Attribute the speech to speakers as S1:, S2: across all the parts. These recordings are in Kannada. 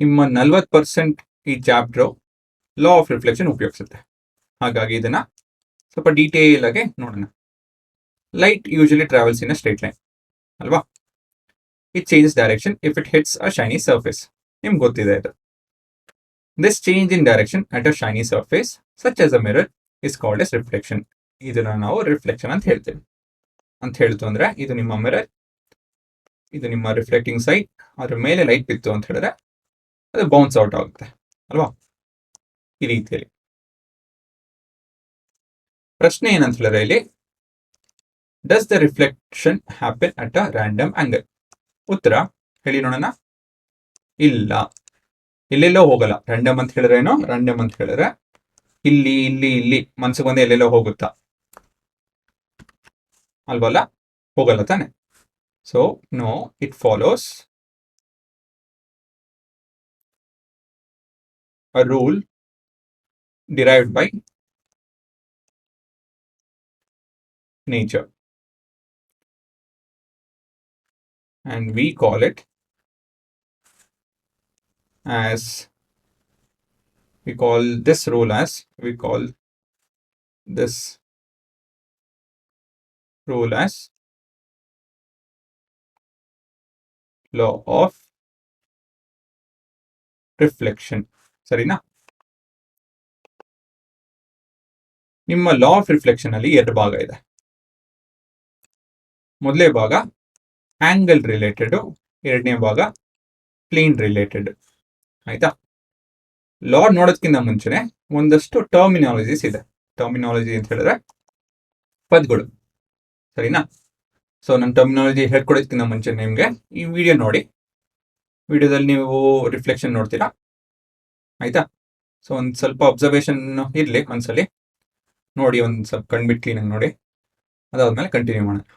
S1: ನಿಮ್ಮ 40% ಈ ಚಾಪ್ಟರ್ ಲಾ ಆಫ್ ರಿಫ್ಲೆಕ್ಷನ್ ಉಪಯೋಗಿಸುತ್ತೆ. ಹಾಗಾಗಿ ಇದನ್ನ ಸ್ವಲ್ಪ ಡೀಟೇಲ್ ಆಗಿ ನೋಡೋಣ. Light usually travels in a straight line ಅಲ್ವಾ. It changes direction if it hits a shiny surface. ನಿಮ್ಗೆ ಗೊತ್ತಿದೆ ಇದು. This change in direction at a shiny surface such as a mirror is called as reflection. ಇದನ್ನ ನಾವು ರಿಫ್ಲೆಕ್ಷನ್ ಅಂತ ಹೇಳ್ತೀವಿ. ಅಂತ ಹೇಳ್ತು ಅಂದ್ರೆ ಇದು ನಿಮ್ಮ ಮಿರರ್, ಇದು ನಿಮ್ಮ ರಿಫ್ಲೆಕ್ಟಿಂಗ್ ಸೈಡ್, ಅದ್ರ ಮೇಲೆ ಲೈಟ್ ಬಿತ್ತು ಅಂತ ಹೇಳಿದ್ರೆ ಅದು ಬೌನ್ಸ್ ಔಟ್ ಆಗುತ್ತೆ ಅಲ್ವಾ. ಈ ರೀತಿಯಲ್ಲಿ ಪ್ರಶ್ನೆ ಏನಂತ ಹೇಳಿದ್ರೆ ಇಲ್ಲಿ, does the reflection happen at a random angle? ಉತ್ತರ ಹೇಳಿ ನೋಡೋಣ. ಇಲ್ಲ, ಎಲ್ಲೆಲ್ಲೋ ಹೋಗಲ್ಲ. ರ್ಯಾಂಡಮ್ ಅಂತ ಹೇಳಿದ್ರೆ ಏನೋ, ರ್ಯಾಂಡಮ್ ಅಂತ ಹೇಳಿದ್ರೆ ಇಲ್ಲಿ ಇಲ್ಲಿ ಇಲ್ಲಿ ಮನ್ಸಿಗೆ ಬಂದು ಎಲ್ಲೆಲ್ಲೋ ಹೋಗುತ್ತಾ ಅಲ್ವಲ್ಲ, ಹೋಗಲ್ಲ ತಾನೆ. So no, it follows a rule derived by nature, and we call it as, we call this rule as law of reflection. ಸರಿನಾ? ನಿಮ್ಮ ಲಾ ಆಫ್ ರಿಫ್ಲೆಕ್ಷನ್ ಅಲ್ಲಿ 2 ಭಾಗ ಇದೆ. ಮೊದಲನೇ ಭಾಗ ಆಂಗಲ್ ರಿಲೇಟೆಡ್, ಎರಡನೇ ಭಾಗ ಪ್ಲೇನ್ ರಿಲೇಟೆಡ್. ಆಯ್ತಾ? ಲಾ ನೋಡೋದಕ್ಕಿಂತ ಮುಂಚೆನೆ ಒಂದಷ್ಟು ಟರ್ಮಿನಾಲಜೀಸ್ ಇದೆ. ಟರ್ಮಿನಾಲಜಿ ಅಂತ ಹೇಳಿದ್ರೆ ಪದಗಳು. ಸರಿನಾ? ಸೊ ನನ್ನ ಟರ್ಮಿನಾಲಜಿ ಹೇಳ್ಕೊಡೋದಕ್ಕಿಂತ ಮುಂಚೆ ನಿಮಗೆ ಈ ವಿಡಿಯೋ ನೋಡಿ. ವಿಡಿಯೋದಲ್ಲಿ ನೀವು ರಿಫ್ಲೆಕ್ಷನ್ ನೋಡ್ತೀರಾ. ಆಯ್ತಾ? ಸೊ ಒಂದು ಸ್ವಲ್ಪ ಅಬ್ಸರ್ವೇಷನ್ ಇರಲಿ ಮನಸ್ಸಲ್ಲಿ. ನೋಡಿ, ಒಂದು ಸ್ವಲ್ಪ ಕಣ್ಬಿಟ್ಟು ಕ್ಲೀನಾಗಿ ನೋಡಿ. ಅದಾದ್ಮೇಲೆ ಕಂಟಿನ್ಯೂ ಮಾಡೋಣ.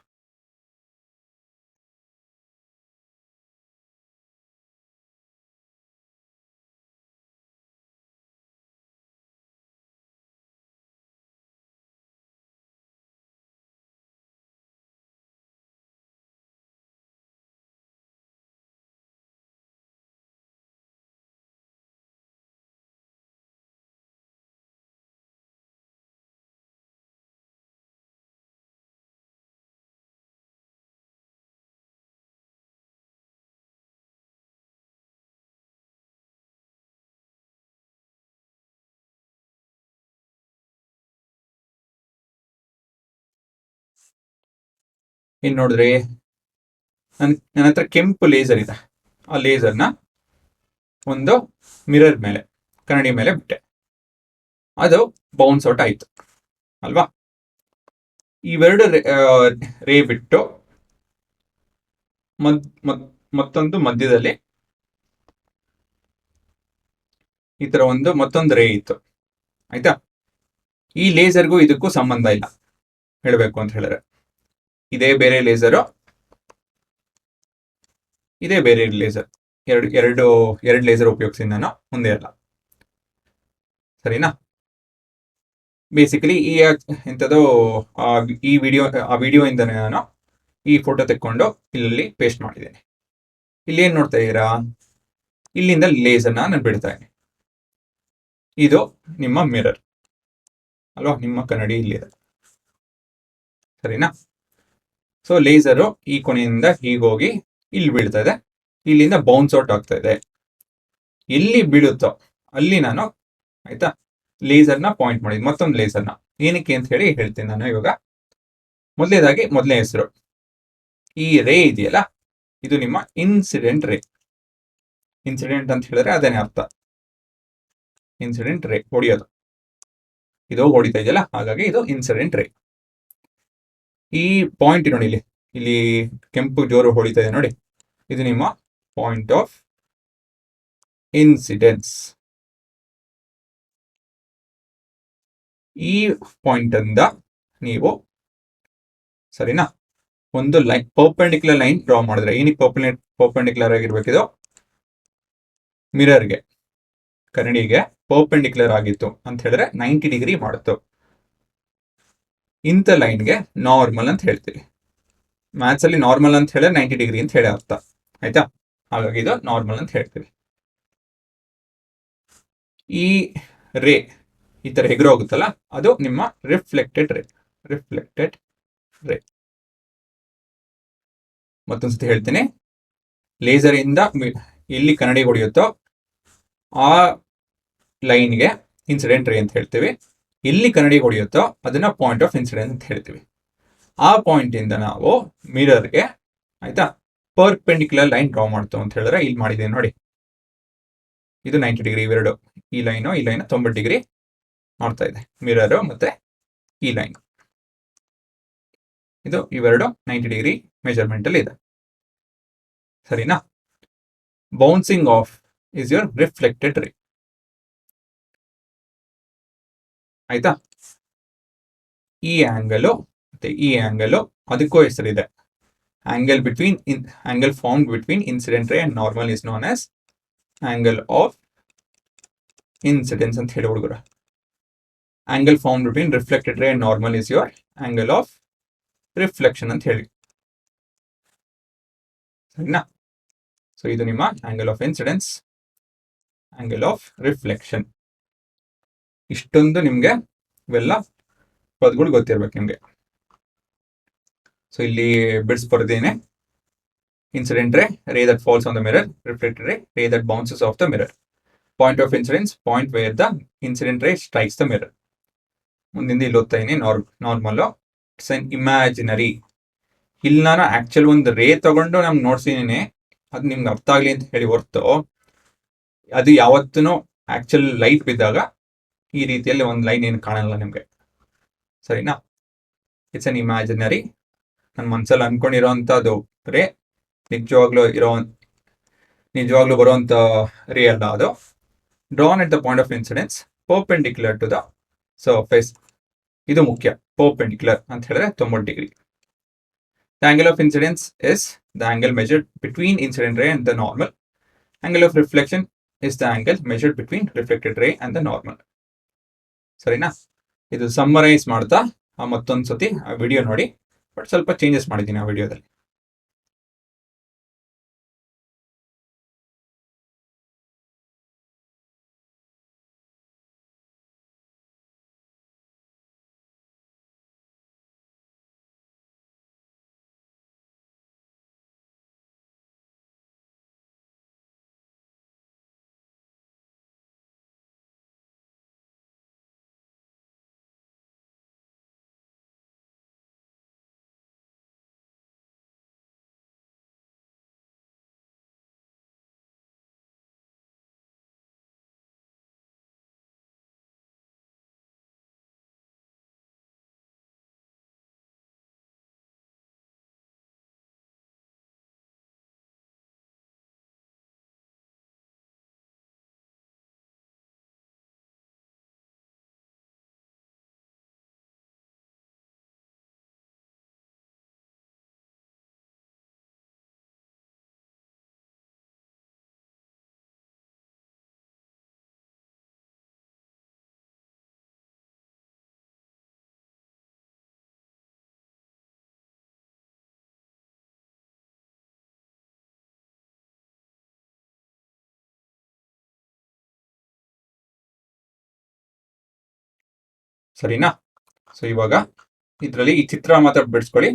S1: ಇನ್ನು ನೋಡಿದ್ರಿ, ನನ್ನ ಹತ್ರ ಕೆಂಪು ಲೇಸರ್ ಇದೆ. ಆ ಲೇಸರ್ನ ಒಂದು ಮಿರರ್ ಮೇಲೆ, ಕನ್ನಡಿ ಮೇಲೆ ಬಿಟ್ಟೆ. ಅದು ಬೌನ್ಸ್ ಔಟ್ ಆಯ್ತು ಅಲ್ವಾ. ಇವೆರಡು ರೇ ಬಿಟ್ಟು ಮತ್ತೊಂದು ಮಧ್ಯದಲ್ಲಿ ಈ ತರ ಮತ್ತೊಂದು ರೇ ಇತ್ತು. ಆಯ್ತಾ? ಈ ಲೇಸರ್ಗೂ ಇದಕ್ಕೂ ಸಂಬಂಧ ಇಲ್ಲ ಹೇಳಬೇಕು ಅಂತ ಹೇಳಿದ್ರೆ. ಇದೇ ಬೇರೆ ಲೇಸರು, ಇದೇ ಬೇರೆ ಲೇಸರ್. ಎರಡು ಲೇಸರ್ ಉಪಯೋಗಿಸಿ ನಾನು, ಮುಂದೆ ಅಲ್ಲ. ಸರಿನಾ? ಬೇಸಿಕಲಿ ಈ ಎಂಥದ್ದು ಈ ವಿಡಿಯೋ ಇಂದನೇ ನಾನು ಈ ಫೋಟೋ ತೆಕ್ಕೊಂಡು ಇಲ್ಲಿ ಪೇಸ್ಟ್ ಮಾಡಿದ್ದೇನೆ. ಇಲ್ಲಿ ಏನ್ ನೋಡ್ತಾ ಇದ್ದೀರಾ? ಇಲ್ಲಿಂದ ಲೇಸರ್ನ ನಾನು ಬಿಡ್ತಾ ಇದ್ದೀನಿ. ಇದು ನಿಮ್ಮ ಮಿರರ್ ಅಲ್ವಾ, ನಿಮ್ಮ ಕನ್ನಡಿ ಇಲ್ಲಿದೆ. ಸರಿನಾ? ಸೊ ಲೇಸರು ಈ ಕೊನೆಯಿಂದ ಹೀಗೋಗಿ ಇಲ್ಲಿ ಬೀಳ್ತಾ ಇದೆ. ಇಲ್ಲಿಂದ ಬೌನ್ಸ್ ಔಟ್ ಆಗ್ತಾ ಇದೆ. ಎಲ್ಲಿ ಬೀಳುತ್ತೋ ಅಲ್ಲಿ ನಾನು, ಆಯ್ತಾ, ಲೇಸರ್ನ ಪಾಯಿಂಟ್ ಮಾಡಿದ್, ಮತ್ತೊಂದು ಲೇಸರ್ನ. ಏನಕ್ಕೆ ಅಂತ ಹೇಳಿ ಹೇಳ್ತೀನಿ ನಾನು ಇವಾಗ. ಮೊದಲನೇ ಹೆಸರು, ಈ ರೇ ಇದೆಯಲ್ಲ, ಇದು ನಿಮ್ಮ ಇನ್ಸಿಡೆಂಟ್ ರೇ. ಇನ್ಸಿಡೆಂಟ್ ಅಂತ ಹೇಳಿದ್ರೆ ಅದೇನೇ ಅರ್ಥ, ಇನ್ಸಿಡೆಂಟ್ ರೇ, ಹೊಡಿಯೋದು. ಇದು ಹೊಡಿತಾ ಇದೆಯಲ್ಲ, ಹಾಗಾಗಿ ಇದು ಇನ್ಸಿಡೆಂಟ್ ರೇ. ಈ ಪಾಯಿಂಟ್ ನೋಡಿ, ಇಲ್ಲಿ ಕೆಂಪು ಜೋರು ಹೊಡಿತಾ ಇದೆ ನೋಡಿ, ಇದು ನಿಮ್ಮ ಪಾಯಿಂಟ್ ಆಫ್ ಇನ್ಸಿಡೆನ್ಸ್. ಈ ಪಾಯಿಂಟ್ ಇಂದ ನೀವು, ಸರಿನಾ, ಒಂದು ಲೈನ್, ಪರ್ಪೆಂಡಿಕ್ಯುಲರ್ ಲೈನ್ ಡ್ರಾ ಮಾಡಿದ್ರೆ, ಏನಕ್ಕೆ ಪರ್ಪೆಂಡಿಕ್ಯುಲರ್ ಆಗಿರ್ಬೇಕಿದು? ಮಿರರ್ಗೆ, ಕನ್ನಡಿಗೆ ಪರ್ಪೆಂಡಿಕ್ಯುಲರ್ ಆಗಿತ್ತು ಅಂತ ಹೇಳಿದ್ರೆ 90 ಡಿಗ್ರಿ ಮಾಡುತ್ತು. ಇಂಥ ಲೈನ್ಗೆ ನಾರ್ಮಲ್ ಅಂತ ಹೇಳ್ತೀವಿ. ಮ್ಯಾಥ್ಸ್ ಅಲ್ಲಿ ನಾರ್ಮಲ್ ಅಂತ ಹೇಳಿದ್ರೆ 90 ಡಿಗ್ರಿ ಅಂತ ಹೇಳಿ ಅರ್ಥ. ಆಯ್ತಾ? ಹಾಗಾಗಿ ಇದು ನಾರ್ಮಲ್ ಅಂತ ಹೇಳ್ತೀವಿ. ಈ ರೇ ಈ ತರ ಎಗರು ಹೋಗುತ್ತಲ್ಲ, ಅದು ನಿಮ್ಮ ರಿಫ್ಲೆಕ್ಟೆಡ್ ರೇ. ರಿಫ್ಲೆಕ್ಟೆಡ್ ರೇ. ಮತ್ತೊಂದ್ಸತಿ ಹೇಳ್ತೀನಿ, ಲೇಸರ್ ಇಂದ ಎಲ್ಲಿ ಕನ್ನಡಿ ಹೊಡೆಯುತ್ತೋ ಆ ಲೈನ್ಗೆ ಇನ್ಸಿಡೆಂಟ್ ರೇ ಅಂತ ಹೇಳ್ತೀವಿ. ಎಲ್ಲಿ ಕನ್ನಡಿ ಹೊಡೆಯುತ್ತೋ ಅದನ್ನ ಪಾಯಿಂಟ್ ಆಫ್ ಇನ್ಸಿಡೆನ್ಸ್ ಅಂತ ಹೇಳ್ತೀವಿ. ಆ ಪಾಯಿಂಟ್ ಇಂದ ನಾವು ಮಿರರ್ಗೆ, ಆಯ್ತಾ, ಪರ್ಪೆಂಡಿಕ್ಯುಲರ್ ಲೈನ್ ಡ್ರಾ ಮಾಡ್ತು ಅಂತ ಹೇಳಿದ್ರೆ ಇಲ್ಲಿ ಮಾಡಿದ್ದೀನಿ ನೋಡಿ, ಇದು 90 ಡಿಗ್ರಿ. ಇವೆರಡು, ಈ ಲೈನ್ 90 ಡಿಗ್ರಿ ಮಾಡ್ತಾ ಇದೆ, ಮಿರರ್ ಮತ್ತೆ ಈ ಲೈನ್. ಇದು ಇವೆರಡು 90 ಡಿಗ್ರಿ ಮೆಜರ್ಮೆಂಟ್ ಅಲ್ಲಿ ಇದೆ, ಸರಿನಾ? Bouncing of is your reflected ರೇ, ಆಯ್ತಾ? ಈ ಆಂಗಲ್ ಮತ್ತೆ ಈ ಆಂಗಲ್ ಅದಕ್ಕೂ ಹೆಸರಿದೆ. Angle found between incident ray and normal is known as angle of incidence ಅಂತ ಹೇಳಿ ಹುಡುಗರ. Angle found between reflected ray and normal is your angle of reflection ಅಂತ ಹೇಳಿ, ಸರಿನಾ? ಸೊ ಇದು ನಿಮ್ಮ angle of incidence, angle of reflection. ಇಷ್ಟೊಂದು ನಿಮ್ಗೆ ಇವೆಲ್ಲ ಪದಗಳು ಗೊತ್ತಿರ್ಬೇಕು ನಿಮ್ಗೆ. ಸೊ ಇಲ್ಲಿ ಬಿಡಿಸ್ಬರ್ದೇನೆ, ಇನ್ಸಿಡೆಂಟ್ ರೇ that falls on the mirror, reflected ray that bounces off the mirror, point of incidence point where the incident ray strikes the mirror. ಮುಂದಿಂದ ಇಲ್ಲಿ ಓದ್ತಾ ಇದೀನಿ, ನಾರ್ಮಲ್ ಇಟ್ಸ್ ಅನ್ ಇಮ್ಯಾಜಿನರಿ. ಇಲ್ಲಿ ನಾನು ಆಕ್ಚುಲ್ ಒಂದು ರೇ ತಗೊಂಡು ನಮ್ಗೆ ನೋಡ್ಸಿದೀನಿ, ಅದು ನಿಮ್ಗೆ ಅರ್ಥ ಆಗ್ಲಿ ಅಂತ ಹೇಳಿ ಹೊರ್ತು ಅದು ಯಾವತ್ತೂ ಆಕ್ಚುಲ್ ಲೈಟ್ ಬಿದ್ದಾಗ ಈ ರೀತಿಯಲ್ಲಿ ಒಂದು ಲೈನ್ ಏನು ಕಾಣಲ್ಲ ನಿಮ್ಗೆ, ಸರಿನಾ? It's an imaginary. ನನ್ನ ಮನಸ್ಸಲ್ಲಿ ಅನ್ಕೊಂಡಿರೋಂಥದ್ದು ರೇ ನಿಜವಾಗ್ಲೂ ಬರುವಂತ ರೇ ಅಲ್ಲ ಅದು. Drawn at the point of incidence perpendicular to the surface. ಇದು ಮುಖ್ಯ, ಪರ್ಪೆಂಡಿಕ್ಯುಲರ್ ಅಂತ ಹೇಳಿದ್ರೆ 90 degree. The angle of incidence is the angle measured between incident ray and the normal. Angle of reflection is the angle measured between reflected ray and the normal, ಸರಿನಾ? ಇದು ಸಮ್ಮರೈಸ್ ಮಾಡ್ತಾ ಮತ್ತೊಂದು ಸತಿ ಆ ವಿಡಿಯೋ ನೋಡಿ, ಬಟ್ ಸ್ವಲ್ಪ ಚೇಂಜಸ್ ಮಾಡಿದ್ದೀನಿ ಆ ವಿಡಿಯೋದಲ್ಲಿ. ಸರಿನಾ? ಸೊ ಇವಾಗ ಇದರಲ್ಲಿ ಈ ಚಿತ್ರ ಮಾತ್ರ ಬಿಡಿಸ್ಕೊಳ್ಳಿ.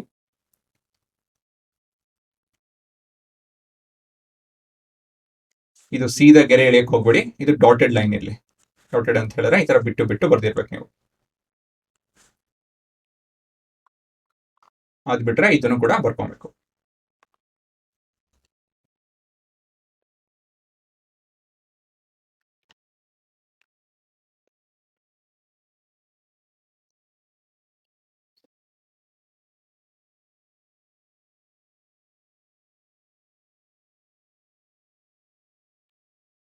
S1: ಇದು ಸೀದಾ ಗೆರೆ ಎಳೆಯಕ್ಕೆ ಹೋಗ್ಬೇಡಿ, ಇದು ಡಾಟೆಡ್ ಲೈನ್ ಇರಲಿ. ಡಾಟೆಡ್ ಅಂತ ಹೇಳಿದ್ರೆ ಈ ತರ ಬಿಟ್ಟು ಬಿಟ್ಟು ಬರ್ದಿರ್ಬೇಕು ನೀವು. ಅದ್ ಬಿಟ್ರೆ ಇದನ್ನು ಕೂಡ ಬರ್ಕೊಬೇಕು.